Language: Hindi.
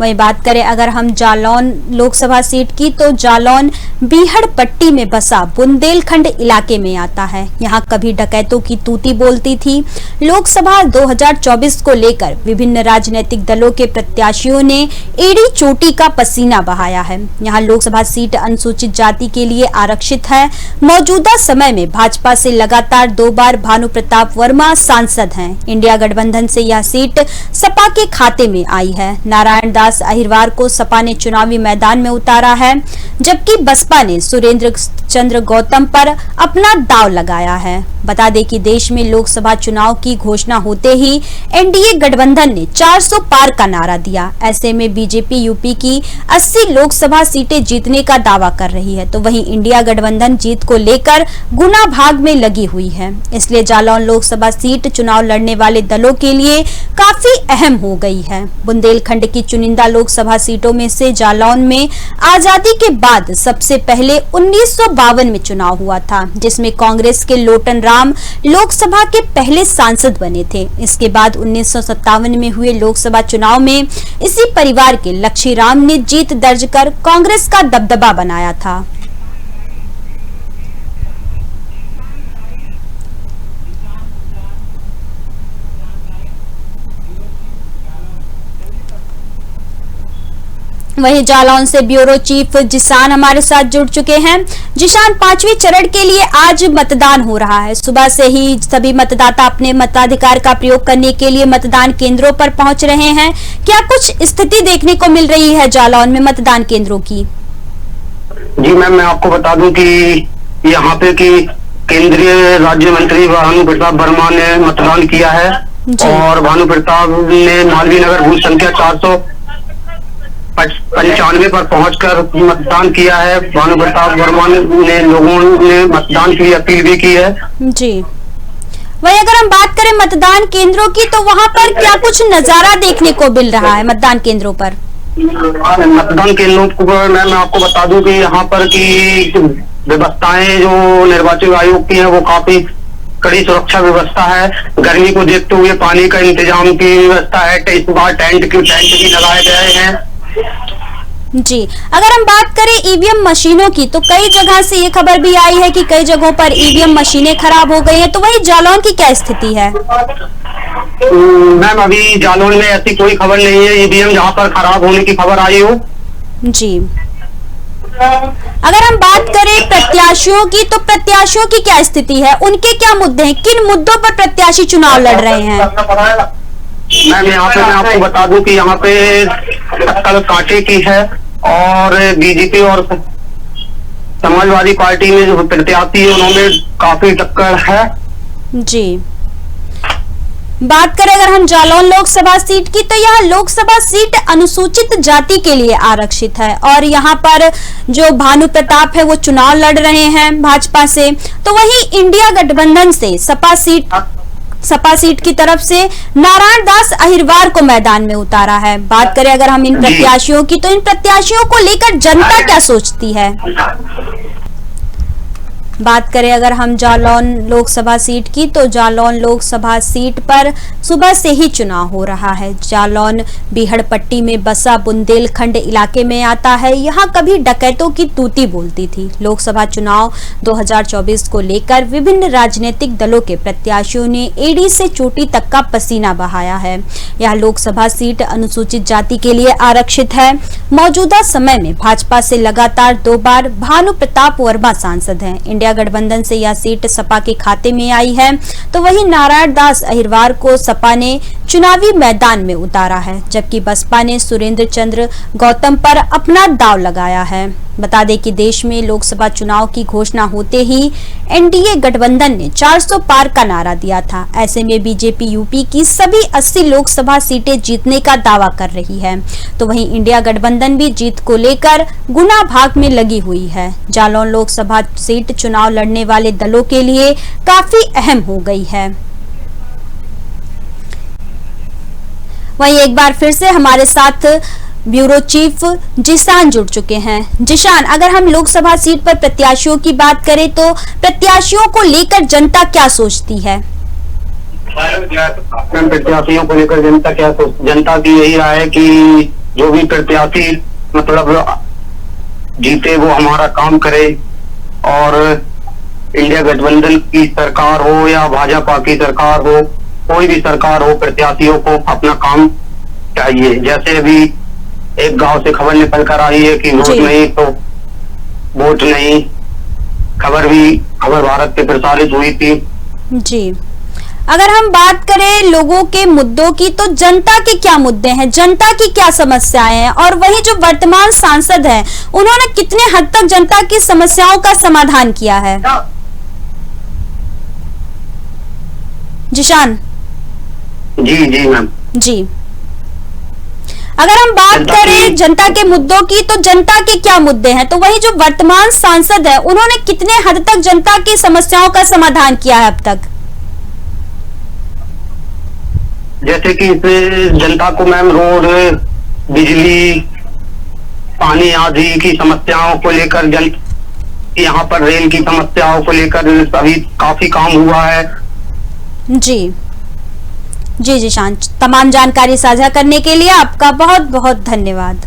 वहीं बात करें अगर हम जालौन लोकसभा सीट की तो जालौन बीहड़ पट्टी में बसा बुंदेलखंड इलाके में आता है। यहां कभी डकैतों की तूती बोलती थी। लोकसभा 2024 को लेकर विभिन्न राजनीतिक दलों के प्रत्याशियों ने एड़ी चोटी का पसीना बहाया है। यहां लोकसभा सीट अनुसूचित जाति के लिए आरक्षित है। मौजूदा समय में भाजपा से लगातार 2 बार भानु प्रताप वर्मा सांसद हैं। इंडिया गठबंधन से यह सीट सपा के खाते में आई है। नारायण दास अहिरवार को सपा ने चुनावी मैदान में उतारा है, जबकि बसपा ने सुरेंद्र चंद्र गौतम पर अपना दांव लगाया है। बता दें कि देश में लोकसभा चुनाव की घोषणा होते ही एनडीए गठबंधन ने 400 पार का नारा दिया। ऐसे में बीजेपी यूपी की 80 लोकसभा सीटें जीतने का दावा कर रही है, तो वहीं इंडिया गठबंधन जीत को लेकर गुना भाग में लगी हुई है। इसलिए जालौन लोकसभा सीट चुनाव लड़ने वाले दलों के लिए काफी अहम हो गई है। बुंदेलखंड की चुनिंदा लोकसभा सीटों में से जालौन में आजादी के बाद सबसे पहले 1952 में चुनाव हुआ था, जिसमें कांग्रेस के लोटन राम लोकसभा के पहले सांसद बने थे। इसके बाद 1957 में हुए लोकसभा चुनाव में इसी परिवार के लक्ष्मी राम ने जीत दर्ज कर कांग्रेस का दबदबा बनाया था। वहीं जालौन से ब्यूरो चीफ जिशान हमारे साथ जुड़ चुके हैं। जिशान, 5वें चरण के लिए आज मतदान हो रहा है। सुबह से ही सभी मतदाता अपने मताधिकार का प्रयोग करने के लिए मतदान केंद्रों पर पहुंच रहे हैं। क्या कुछ स्थिति देखने को मिल रही है जालौन में मतदान केंद्रों की? जी मैम, मैं आपको बता दूं कि यहाँ पे की केंद्रीय राज्य मंत्री भानु प्रताप वर्मा ने मतदान किया है और भानु प्रताप ने मालवीय नगर बूथ संख्या 495 पर पहुंचकर मतदान किया है। भानु प्रताप वर्मा ने लोगों ने मतदान के लिए अपील भी की है। जी, वही अगर हम बात करें मतदान केंद्रों की तो वहां पर क्या कुछ नजारा देखने को मिल रहा है मतदान केंद्रों पर? मतदान केंद्रों पर मैं आपको बता दूं कि यहाँ पर की व्यवस्थाएं जो निर्वाचन आयोग की है वो काफी कड़ी सुरक्षा व्यवस्था है। गर्मी को देखते हुए पानी का इंतजाम की व्यवस्था है। इस बार टेंट भी लगाए गए हैं। जी, अगर हम बात करें ईवीएम मशीनों की तो कई जगह से ये खबर भी आई है कि कई जगहों पर ईवीएम मशीनें खराब हो गई हैं, तो वही जालौन की क्या स्थिति है? मैम, अभी जालौन में ऐसी कोई खबर नहीं है ईवीएम जहां पर खराब होने की खबर आई हो। जी, अगर हम बात करें प्रत्याशियों की तो प्रत्याशियों की क्या स्थिति है? उनके क्या मुद्दे हैं? किन मुद्दों पर प्रत्याशी चुनाव लड़ रहे हैं? मैम, यहाँ पे मैं आपको बता दूं कि यहाँ पे टक्कर कांटे की है और बीजेपी और समाजवादी पार्टी में जो प्रत्याशी है उन्होंने काफी टक्कर है। जी, बात करें अगर हम जालौन लोकसभा सीट की तो यह लोकसभा सीट अनुसूचित जाति के लिए आरक्षित है और यहाँ पर जो भानु प्रताप है वो चुनाव लड़ रहे हैं भाजपा से, तो वहीं इंडिया गठबंधन से सपा सीट की तरफ से नारायण दास अहिरवार को मैदान में उतारा है। बात करें अगर हम इन प्रत्याशियों की तो इन प्रत्याशियों को लेकर जनता क्या सोचती है? बात करें अगर हम जालौन लोकसभा सीट की तो जालौन लोकसभा सीट पर सुबह से ही चुनाव हो रहा है। जालौन बीहड़ पट्टी में बसा बुंदेलखंड इलाके में आता है। यहां कभी डकैतों की तूती बोलती थी। लोकसभा चुनाव 2024 को लेकर विभिन्न राजनीतिक दलों के प्रत्याशियों ने एड़ी से चोटी तक का पसीना बहाया है। यह लोकसभा सीट अनुसूचित जाति के लिए आरक्षित है। मौजूदा समय में भाजपा से लगातार 2 बार भानु प्रताप वर्मा सांसद हैं। इंडिया गठबंधन से यह सीट सपा के खाते में आई है, तो वहीं नारायण दास अहिरवार को सपा ने चुनावी मैदान में उतारा है, जबकि बसपा ने सुरेंद्र चंद्र गौतम पर अपना दांव लगाया है। बता दें कि देश में लोकसभा चुनाव की घोषणा होते ही एनडीए गठबंधन ने 400 पार का नारा दिया था। ऐसे में बीजेपी यूपी की सभी 80 लोकसभा सीटें जीतने का दावा कर रही है, तो वहीं इंडिया गठबंधन भी जीत को लेकर गुना भाग में लगी हुई है। जालौन लोकसभा सीट चुनाव लड़ने वाले दलों के लिए काफी अहम हो गई है। वहीं एक बार फिर से हमारे साथ ब्यूरो चीफ जिशान जुड़ चुके हैं। जिशान, अगर हम लोकसभा सीट पर प्रत्याशियों की बात करें तो प्रत्याशियों को लेकर जनता क्या सोचती है? प्रत्याशियों को लेकर जनता की यही राय है कि जो भी प्रत्याशी मतलब जीते वो हमारा काम करे, और इंडिया गठबंधन की सरकार हो या भाजपा की सरकार हो, कोई भी सरकार हो, प्रत्याशियों को अपना काम चाहिए। जैसे अभी एक गांव से खबर निकल कर आई है कि वोट नहीं तो वोट नहीं, खबर भारत पे प्रसारित हुई थी। जी, अगर हम बात करें लोगों के मुद्दों की, तो जनता के क्या मुद्दे हैं, जनता की क्या समस्याएं हैं, और वही जो वर्तमान सांसद हैं उन्होंने कितने हद तक जनता की समस्याओं का समाधान किया है? जिशान जी मैम जी, अगर हम बात करें जनता के मुद्दों की, तो जनता के क्या मुद्दे हैं, तो वही जो वर्तमान सांसद है उन्होंने कितने हद तक जनता की समस्याओं का समाधान किया है अब तक? जैसे कि जनता को मैम रोड, बिजली, पानी आदि की समस्याओं को लेकर, यहाँ पर रेल की समस्याओं को लेकर अभी काफी काम हुआ है। जी जी जी शांत, तमाम जानकारी साझा करने के लिए आपका बहुत बहुत धन्यवाद।